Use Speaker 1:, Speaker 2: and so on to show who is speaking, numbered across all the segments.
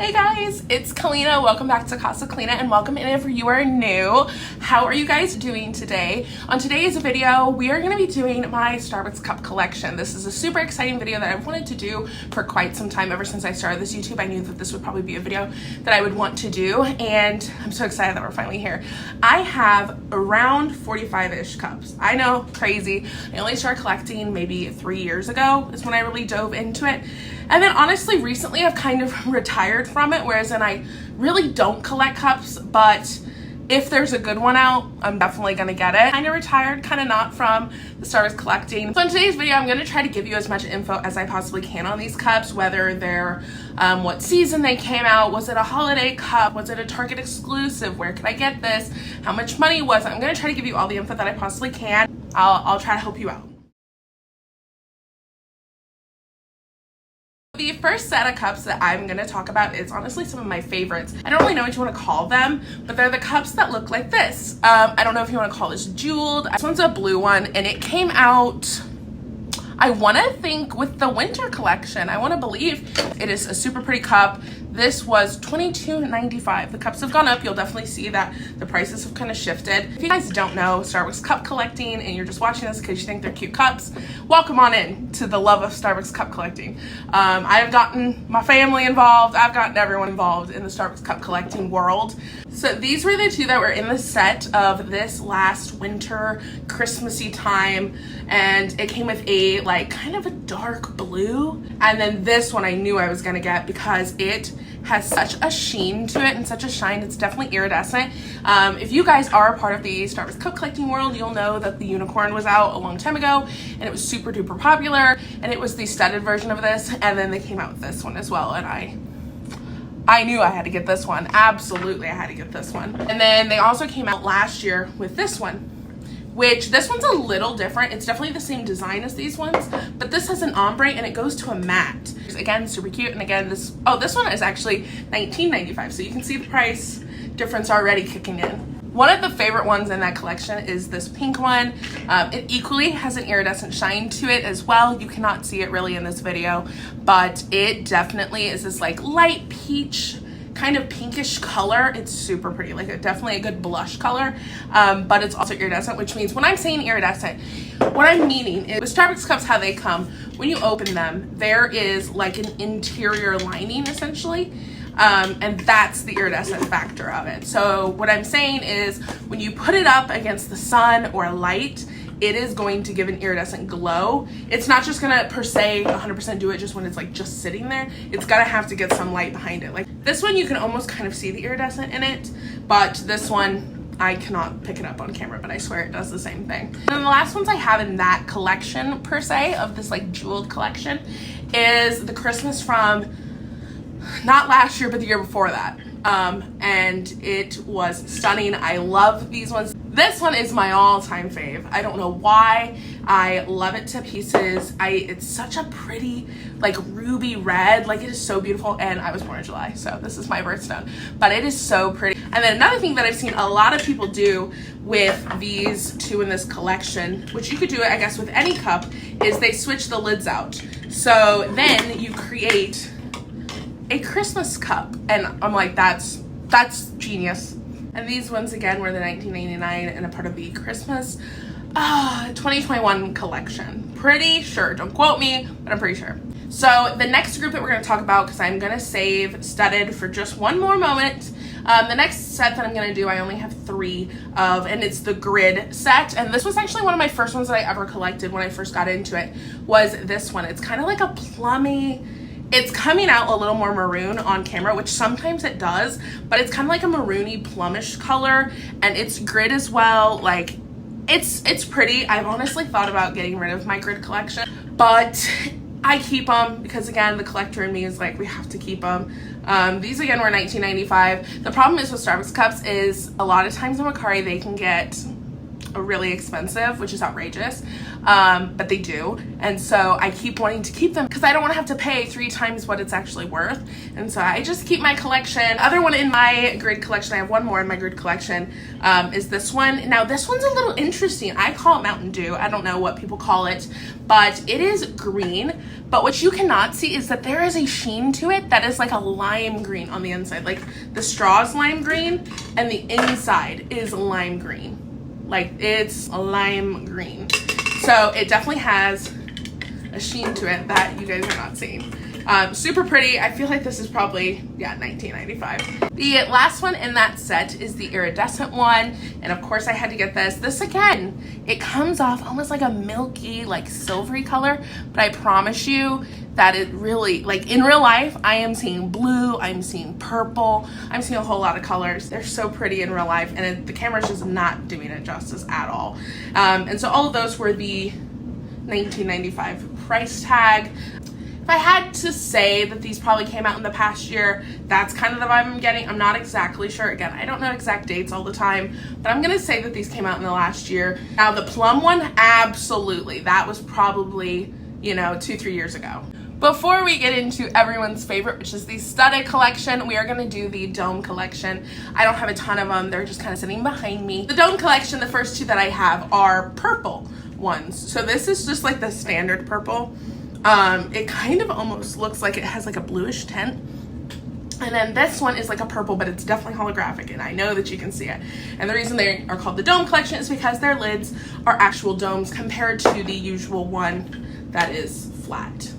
Speaker 1: Hey guys, it's Kellina. Welcome back to KASAKELLINA and welcome in if you are new. How are you guys doing today? On today's video, we are going to be doing my Starbucks cup collection. This is a super exciting video that I've wanted to do for quite some time. Ever since I started this YouTube, I knew that this would probably be a video that I would want to do, and I'm so excited that we're finally here. I have around 45-ish cups. I know, crazy. I only started collecting maybe 3 years ago is when I really dove into it. And then honestly, recently I've kind of retired from it, whereas then I really don't collect cups, but if there's a good one out, I'm definitely gonna get it. Kind of retired, kind of not from the Starbucks collecting. So in today's video, I'm gonna try to give you as much info as I possibly can on these cups, whether they're what season they came out, was it a holiday cup, was it a Target exclusive, where could I get this, how much money was it? I'm gonna try to give you all the info that I possibly can. I'll try to help you out. The first set of cups that I'm going to talk about is honestly some of my favorites. I don't really know what you want to call them, but they're the cups that look like this. I don't know if you want to call this jeweled. This one's a blue one, and it came out, I want to think, with the winter collection. I want to believe it is a super pretty cup. This was $22.95. The cups have gone up. You'll definitely see that the prices have kind of shifted. If you guys don't know Starbucks cup collecting and you're just watching this because you think they're cute cups, welcome on in to the love of Starbucks cup collecting. I've gotten my family involved. I've gotten everyone involved in the Starbucks cup collecting world. So these were the two that were in the set of this last winter Christmassy time, and it came with a like kind of a dark blue, and then this one I knew I was gonna get because it has such a sheen to it and such a shine. It's definitely iridescent. If you guys are a part of the Starbucks cup collecting world, you'll know that the unicorn was out a long time ago and it was super duper popular, and it was the studded version of this, and then they came out with this one as well, and I knew I had to get this one. Absolutely, I had to get this one. And then they also came out last year with this one, which this one's a little different. It's definitely the same design as these ones, but this has an ombre and it goes to a matte. Again, super cute. And again, this one is actually $19.95, so you can see the price difference already kicking in. One of the favorite ones in that collection is this pink one. It equally has an iridescent shine to it as well. You cannot see it really in this video, but it definitely is this like light peach kind of pinkish color. It's super pretty, like definitely a good blush color, but it's also iridescent, which means when I'm saying iridescent, what I'm meaning is with Starbucks cups, how they come, when you open them, there is like an interior lining essentially. And that's the iridescent factor of it. So what I'm saying is when you put it up against the sun or light, it is going to give an iridescent glow. It's not just gonna per se 100% do it just when it's like just sitting there. It's gonna have to get some light behind it. Like this one, you can almost kind of see the iridescent in it, but this one, I cannot pick it up on camera, but I swear it does the same thing. And then the last ones I have in that collection per se, of this like jeweled collection, is the Christmas from not last year, but the year before that. And it was stunning. I love these ones. This one is my all-time fave. I don't know why. I love it to pieces. It's such a pretty like ruby red, like it is so beautiful, and I was born in July, so this is my birthstone, but it is so pretty. And then another thing that I've seen a lot of people do with these two in this collection, which you could do it I guess with any cup, is they switch the lids out. So then you create a Christmas cup, and I'm like, that's genius. And these ones again were the $19.99 and a part of the Christmas 2021 collection. Pretty sure, don't quote me, but I'm pretty sure. So the next group that we're going to talk about, because I'm going to save studded for just one more moment, the next set that I'm going to do, I only have 3 of, and it's the grid set. And this was actually one of my first ones that I ever collected when I first got into it, was this one. It's kind of like a plummy, it's coming out a little more maroon on camera, which sometimes it does, but it's kind of like a maroony plumish color, and it's grid as well. Like it's pretty. I've honestly thought about getting rid of my grid collection, but I keep them because again, the collector in me is like, we have to keep them. These again were $19.95. The problem is with Starbucks cups is a lot of times in Macari they can get really expensive, which is outrageous, but they do, and so I keep wanting to keep them because I don't want to have to pay 3 times what it's actually worth, and so I just keep my collection. Other one in my grid collection, I have one more in my grid collection, is this one. Now this one's a little interesting. I call it Mountain Dew. I don't know what people call it, but it is green, but what you cannot see is that there is a sheen to it that is like a lime green on the inside. Like the straw is lime green and the inside is lime green. Like it's a lime green. So it definitely has a sheen to it that you guys are not seeing. Super pretty. I feel like this is probably, yeah, $19.95. The last one in that set is the iridescent one. And of course I had to get this. This again, it comes off almost like a milky, like silvery color, but I promise you that it really, like in real life, I am seeing blue, I'm seeing purple, I'm seeing a whole lot of colors. They're so pretty in real life, and the camera's just not doing it justice at all. And so all of those were the $19.95 price tag. If I had to say that these probably came out in the past year, that's kind of the vibe I'm getting. I'm not exactly sure. Again, I don't know exact dates all the time, but I'm gonna say that these came out in the last year. Now the plum one, absolutely. That was probably, you know, 2-3 years ago. Before we get into everyone's favorite, which is the studded collection, we are gonna do the dome collection. I don't have a ton of them. They're just kind of sitting behind me. The dome collection, the first 2 that I have are purple ones. So this is just like the standard purple. It kind of almost looks like it has like a bluish tint. And then this one is like a purple, but it's definitely holographic, and I know that you can see it. And the reason they are called the dome collection is because their lids are actual domes compared to the usual one that is flat.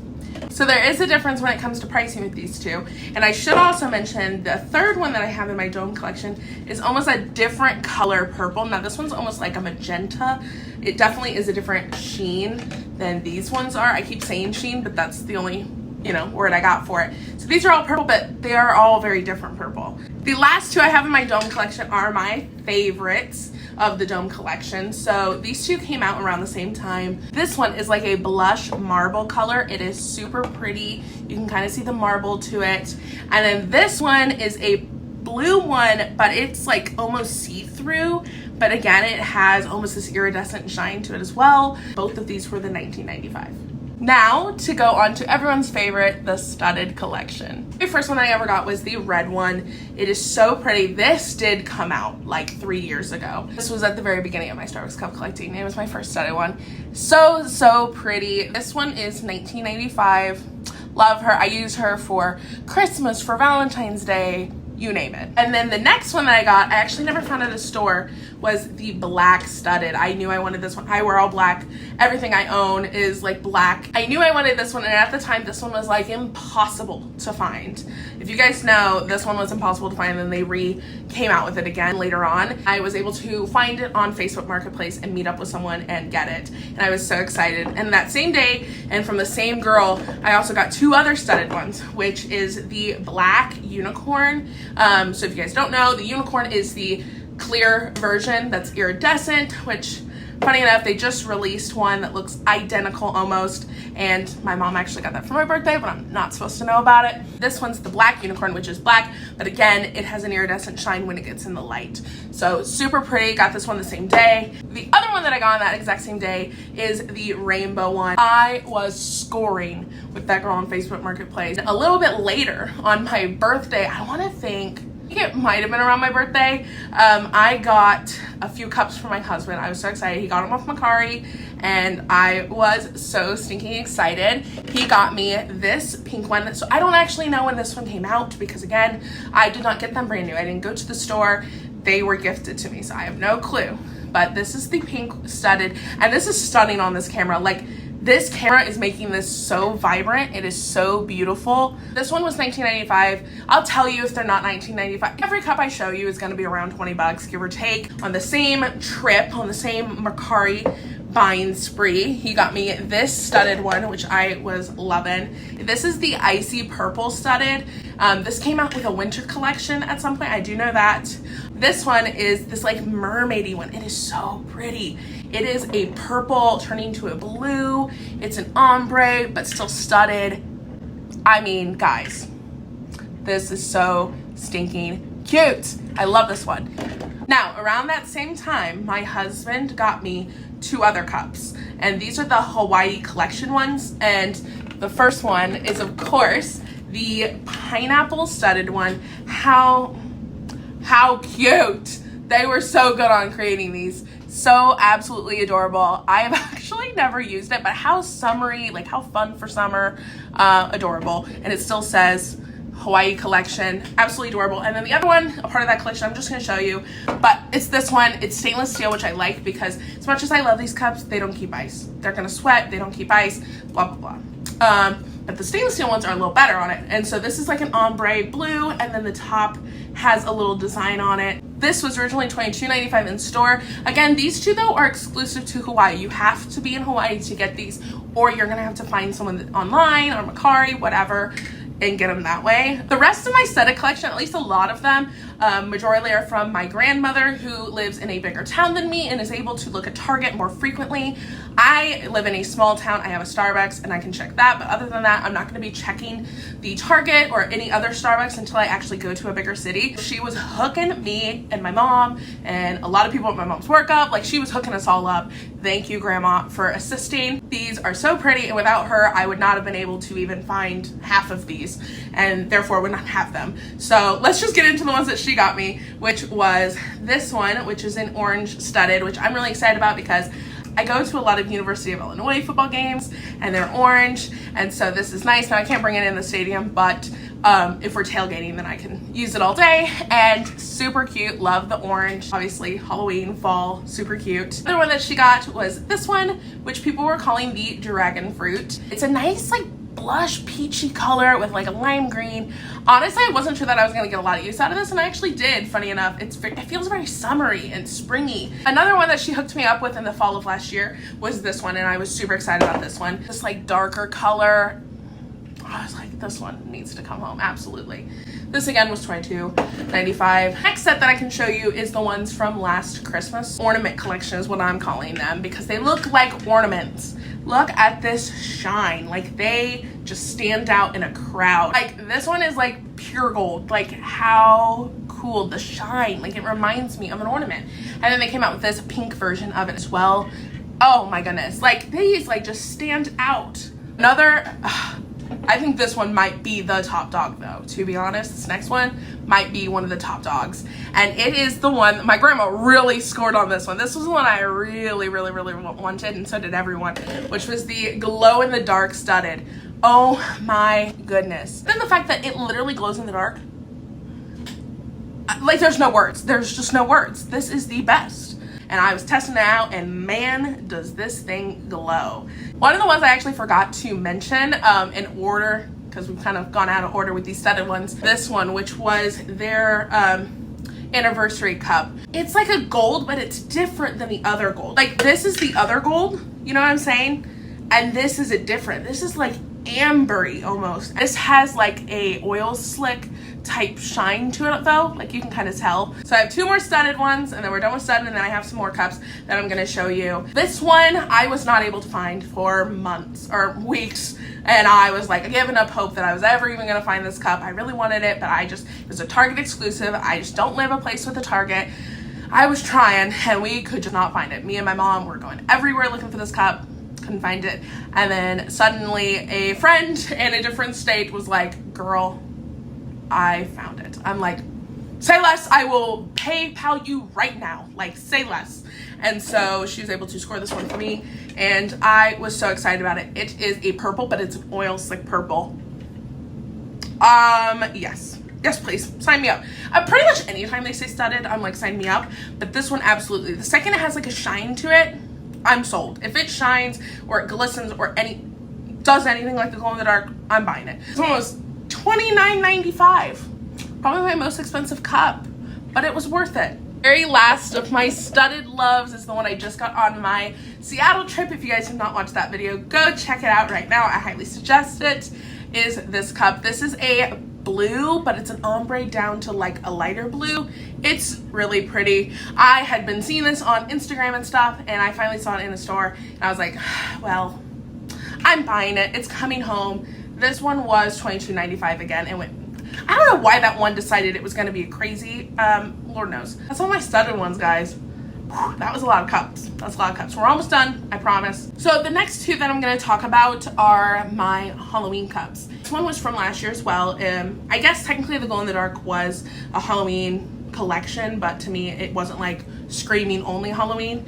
Speaker 1: So there is a difference when it comes to pricing with these two. And I should also mention the third one that I have in my dome collection is almost a different color purple. Now this one's almost like a magenta. It definitely is a different sheen than these ones are. I keep saying sheen, but that's the only, you know, word I got for it. So these are all purple, but they are all very different purple. The last 2 I have in my dome collection are my favorites of the dome collection. So these 2 came out around the same time. This one is like a blush marble color. It is super pretty. You can kind of see the marble to it. And then this one is a blue one, but it's like almost see-through. But again, it has almost this iridescent shine to it as well. Both of these were the $19.95. Now to go on to everyone's favorite, the studded collection. The first one I ever got was the red one. It is so pretty. This did come out like 3 years ago. This was at the very beginning of my Starbucks cup collecting. It was my first studded one. So pretty. This one is $19.95. Love her. I use her for Christmas, for Valentine's Day, you name it. And then the next one that I got, I actually never found at a store, was the black studded. I knew I wanted this one. I wear all black. Everything I own is like black. I knew I wanted this one, and at the time this one was like impossible to find. If you guys know, this one was impossible to find, and they came out with it again later on. I was able to find it on Facebook Marketplace and meet up with someone and get it, and I was so excited. And that same day, and from the same girl, I also got 2 other studded ones, which is the black unicorn. So if you guys don't know, the unicorn is the clear version that's iridescent, which, funny enough, they just released one that looks identical almost, and my mom actually got that for my birthday, but I'm not supposed to know about it. This one's the black unicorn, which is black, but again, it has an iridescent shine when it gets in the light. So super pretty. Got this one the same day. The other one that I got on that exact same day is the rainbow one. I was scoring with that girl on Facebook Marketplace. A little bit later on my birthday, I want to think it might have been around my birthday, I got a few cups for my husband. I was so excited. He got them off Macari, and I was so stinking excited. He got me this pink one. So I don't actually know when this one came out, because again, I did not get them brand new. I didn't go to the store. They were gifted to me, so I have no clue. But this is the pink studded, and this is stunning on this camera. Like, this camera is making this so vibrant. It is so beautiful. This one was $19.95. I'll tell you if they're not $19.95. Every cup I show you is gonna be around 20 bucks, give or take. On the same trip, on the same Macari buying spree, he got me this studded one, which I was loving. This is the icy purple studded. This came out with a winter collection at some point, I do know that. This one is this like mermaidy one. It is so pretty. It is a purple turning to a blue. It's an ombre, but still studded. I mean, guys, this is so stinking cute. I love this one. Now, around that same time, my husband got me 2 other cups, and these are the Hawaii collection ones. And the first one is, of course, the pineapple studded one. How cute. They were so good on creating these. So absolutely adorable. I have actually never used it, but how summery, like how fun for summer, adorable. And it still says Hawaii collection, absolutely adorable. And then the other one, a part of that collection, I'm just gonna show you, but it's this one. It's stainless steel, which I like because as much as I love these cups, they don't keep ice. They're gonna sweat, they don't keep ice, blah, blah, blah. But the stainless steel ones are a little better on it. And so this is like an ombre blue, and then the top has a little design on it. This was originally $22.95 in store. Again, these 2 though are exclusive to Hawaii. You have to be in Hawaii to get these, or you're gonna have to find someone online or Mercari, whatever, and get them that way. The rest of my studded collection, at least a lot of them, majority are from my grandmother, who lives in a bigger town than me and is able to look at Target more frequently. I live in a small town. I have a Starbucks and I can check that, but other than that, I'm not gonna be checking the Target or any other Starbucks until I actually go to a bigger city. She was hooking me and my mom and a lot of people at my mom's work up. Like, she was hooking us all up. Thank you, Grandma, for assisting. These are so pretty, and without her, I would not have been able to even find half of these, and therefore would not have them. So let's just get into the ones that she got me, which was this one, which is in orange studded, which I'm really excited about because I go to a lot of University of Illinois football games and they're orange, and so this is nice. Now I can't bring it in the stadium, but if we're tailgating, then I can use it all day. And super cute, love the orange. Obviously Halloween, fall, super cute. The other one that she got was this one, which people were calling the dragon fruit. It's a nice like blush peachy color with like a lime green. Honestly, I wasn't sure that I was gonna get a lot of use out of this, and I actually did. Funny enough, it feels very summery and springy. Another one that she hooked me up with in the fall of last year was this one, and I was super excited about this one. This like darker color. I was like, this one needs to come home, absolutely. This again was $22.95. Next set that I can show you is the ones from last Christmas. Ornament collection is what I'm calling them because they look like ornaments. Look at this shine. Like, they just stand out in a crowd. Like, this one is like pure gold. Like, how cool, the shine. Like, it reminds me of an ornament. And then they came out with this pink version of it as well. Oh my goodness. Like, these like just stand out. Another, I think this one might be the top dog though, to be honest. This next one might be one of the top dogs. And it is the one, my grandma really scored on this one. This was the one I really wanted, and so did everyone, which was the glow in the dark studded. Oh my goodness. Then the fact that it literally glows in the dark. Like, there's no words. There's just no words. This is the best. And I was testing it out, and man, does this thing glow. One of the ones I actually forgot to mention in order, because we've kind of gone out of order with these studded ones, this one, which was their anniversary cup. It's like a gold, but it's different than the other gold. Like, this is the other gold, you know what I'm saying? And this is a different. This is like ambery almost. This has like a oil slick type shine to it though, like you can kind of tell. So I have 2 more studded ones, and then we're done with studded, and then I have some more cups that I'm gonna show you. This one I was not able to find for months or weeks, and I was like giving up hope that I was ever even gonna find this cup. I really wanted it, but it was a Target exclusive. I just don't live a place with a Target. I was trying, and we could just not find it. Me and my mom were going everywhere looking for this cup, couldn't find it. And then suddenly a friend in a different state was like, girl, I found it. I'm like, say less, I will PayPal you right now. Like, say less. And so she was able to score this one for me, and I was so excited about it. It is a purple, but it's an oil slick purple. Yes, please, sign me up. Pretty much anytime they say studded, I'm like, sign me up. But this one, absolutely. The second it has like a shine to it, I'm sold. If it shines or it glistens or does anything like the glow in the dark, I'm buying it. This one was $29.95. Probably my most expensive cup, but it was worth it. Very last of my studded loves is the one I just got on my Seattle trip. If you guys have not watched that video, go check it out right now. I highly suggest it. Is this cup. This is a blue, but it's an ombre down to like a lighter blue. It's really pretty. I had been seeing this on Instagram and stuff, and I finally saw it in the store, and I was like, well, I'm buying it. It's coming home. This one was $22.95 again. It went, I don't know why that one decided it was going to be crazy. Lord knows. That's all my studded ones, guys. Whew, that was a lot of cups. That's a lot of cups. We're almost done, I promise. So the next two that I'm going to talk about are my Halloween cups. This one was from last year as well. I guess technically the glow in the dark was a Halloween collection, but to me it wasn't like screaming only Halloween.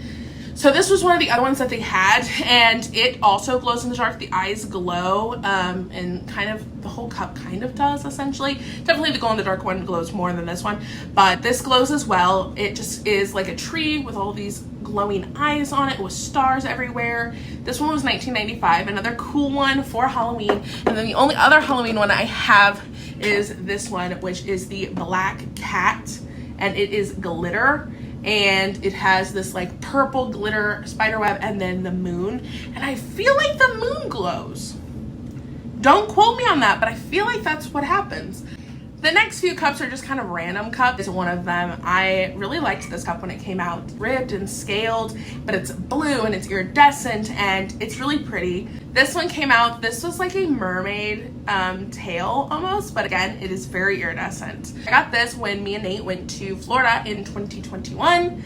Speaker 1: So this was one of the other ones that they had, and it also glows in the dark. The eyes glow, and kind of the whole cup kind of does, essentially. Definitely the glow in the dark one glows more than this one, but this glows as well. It just is like a tree with all these glowing eyes on it with stars everywhere. This one was $19.95, another cool one for Halloween. And then the only other Halloween one I have is this one, which is the Black Cat, and it is glitter. And it has this like purple glitter spider web and then the moon. And I feel like the moon glows. Don't quote me on that, but I feel like that's what happens. The next few cups are just kind of random cups. This is one of them. I really liked this cup when it came out. Ribbed and scaled, but it's blue and it's iridescent and it's really pretty. This one came out, this was like a mermaid tail almost, but again, it is very iridescent. I got this when me and Nate went to Florida in 2021.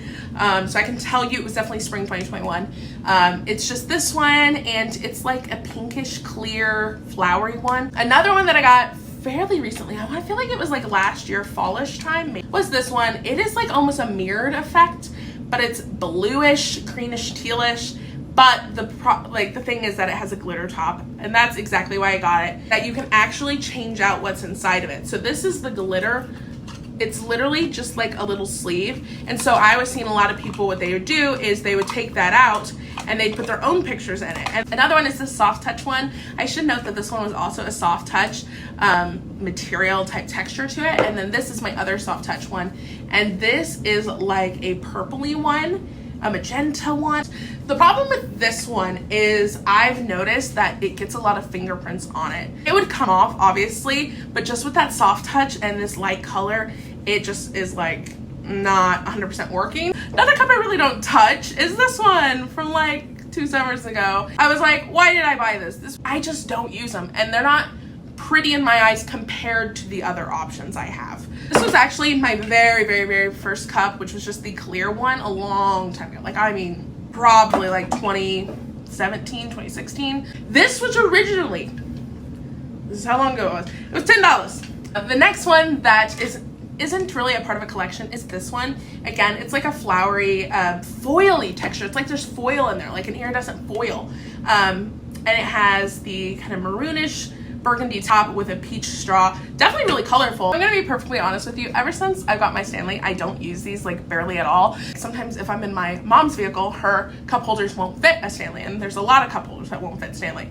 Speaker 1: So I can tell you it was definitely spring 2021. It's just this one, and it's like a pinkish clear flowery one. Another one that I got fairly recently, I feel like it was like last year fallish time, was this one. It is like almost a mirrored effect, but it's bluish, greenish, tealish. But the thing is that it has a glitter top, and that's exactly why I got it, that you can actually change out what's inside of it. So this is the glitter. It's literally just like a little sleeve. And so I was seeing a lot of people, what they would do is they would take that out and they'd put their own pictures in it. And another one is the soft touch one. I should note that this one was also a soft touch material type texture to it. And then this is my other soft touch one. And this is like a purpley one, a magenta one. The problem with this one is I've noticed that it gets a lot of fingerprints on it. It would come off obviously, but just with that soft touch and this light color, it just is like not 100% working. Another cup I really don't touch is this one from like 2 summers ago. I was like, why did I buy this? I just don't use them, and they're not pretty in my eyes compared to the other options I have. This was actually my very, very, very first cup, which was just the clear one a long time ago. Like, I mean, probably like 2017, 2016. This was originally, this is how long ago it was $10. The next one that isn't really a part of a collection is this one. Again, it's like a flowery, foily texture. It's like there's foil in there, like an iridescent foil. And it has the kind of maroonish burgundy top with a peach straw. Definitely really colorful. I'm gonna be perfectly honest with you. Ever since I got my Stanley, I don't use these like barely at all. Sometimes if I'm in my mom's vehicle, her cup holders won't fit a Stanley, and there's a lot of cup holders that won't fit Stanley,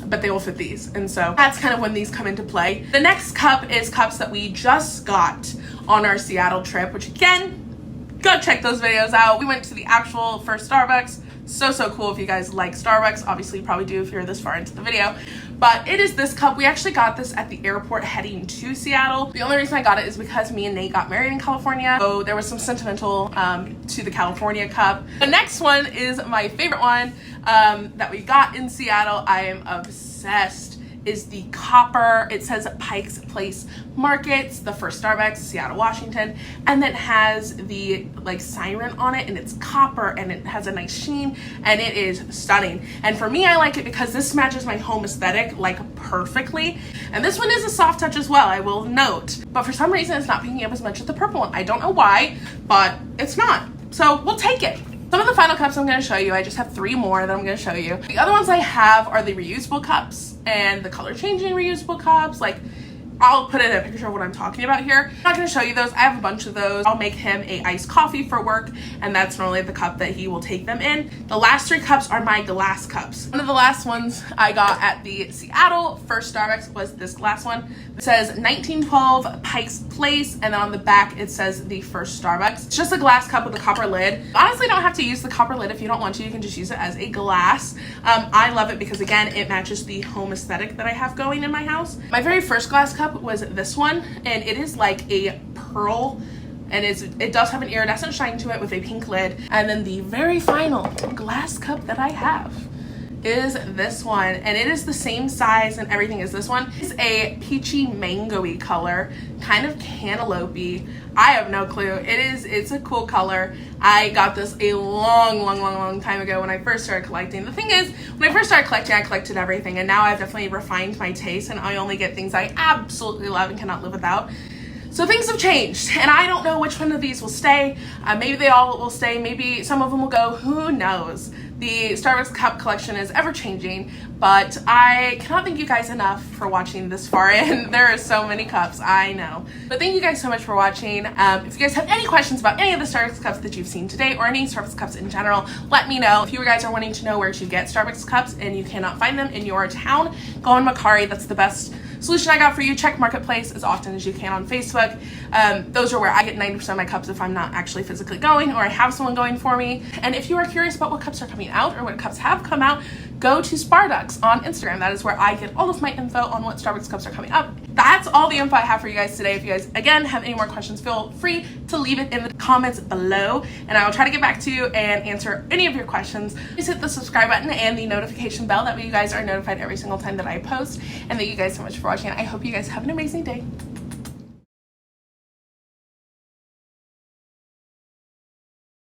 Speaker 1: but they will fit these. And so that's kind of when these come into play. The next cup is cups that we just got on our Seattle trip, which again, go check those videos out. We went to the actual first Starbucks. So cool if you guys like Starbucks. Obviously you probably do if you're this far into the video. But it is this cup. We actually got this at the airport heading to Seattle. The only reason I got it is because me and Nate got married in California. So there was some sentimental to the California cup. The next one is my favorite one that we got in Seattle. I am obsessed. Is the copper. It says Pike's Place Markets, the first Starbucks, Seattle, Washington, and then has the like siren on it, and it's copper and it has a nice sheen, and it is stunning. And for me, I like it because this matches my home aesthetic like perfectly. And this one is a soft touch as well, I will note, but for some reason it's not picking up as much as the purple one. I don't know why, but it's not, so we'll take it. Some of the final cups I'm going to show you, I just have 3 more that I'm going to show you. The other ones I have are the reusable cups and the color changing reusable cups. Like, I'll put in a picture of what I'm talking about here. I'm not going to show you those. I have a bunch of those. I'll make him a iced coffee for work, and that's normally the cup that he will take them in. The last 3 cups are my glass cups. One of the last ones I got at the Seattle first Starbucks was this glass one. It says 1912 Pike's Place, and then on the back it says the first Starbucks. It's just a glass cup with a copper lid. Honestly, don't have to use the copper lid if you don't want to. You can just use it as a glass. I love it because again, it matches the home aesthetic that I have going in my house. My very first glass cup was this one, and it is like a pearl, and it does have an iridescent shine to it with a pink lid. And then the very final glass cup that I have is this one, and it is the same size and everything as this one. It's a peachy mango-y color, kind of cantaloupe-y. I have no clue. It's a cool color. I got this a long time ago when I first started collecting. The thing is, when I first started collecting, I collected everything, and now I've definitely refined my taste, and I only get things I absolutely love and cannot live without. So things have changed, and I don't know which one of these will stay. Maybe they all will stay, maybe some of them will go, who knows. The Starbucks cup collection is ever changing, but I cannot thank you guys enough for watching this far in. There are so many cups, I know. But thank you guys so much for watching. If you guys have any questions about any of the Starbucks cups that you've seen today, or any Starbucks cups in general, let me know. If you guys are wanting to know where to get Starbucks cups and you cannot find them in your town, go on Mercari. That's the best solution I got for you. Check Marketplace as often as you can on Facebook. Those are where I get 90% of my cups if I'm not actually physically going, or I have someone going for me. And if you are curious about what cups are coming out or what cups have come out, go to Sparducks on Instagram. That is where I get all of my info on what Starbucks cups are coming up. That's all the info I have for you guys today. If you guys, again, have any more questions, feel free to leave it in the comments below, and I will try to get back to you and answer any of your questions. Please hit the subscribe button and the notification bell. That way you guys are notified every single time that I post. And thank you guys so much for watching. I hope you guys have an amazing day.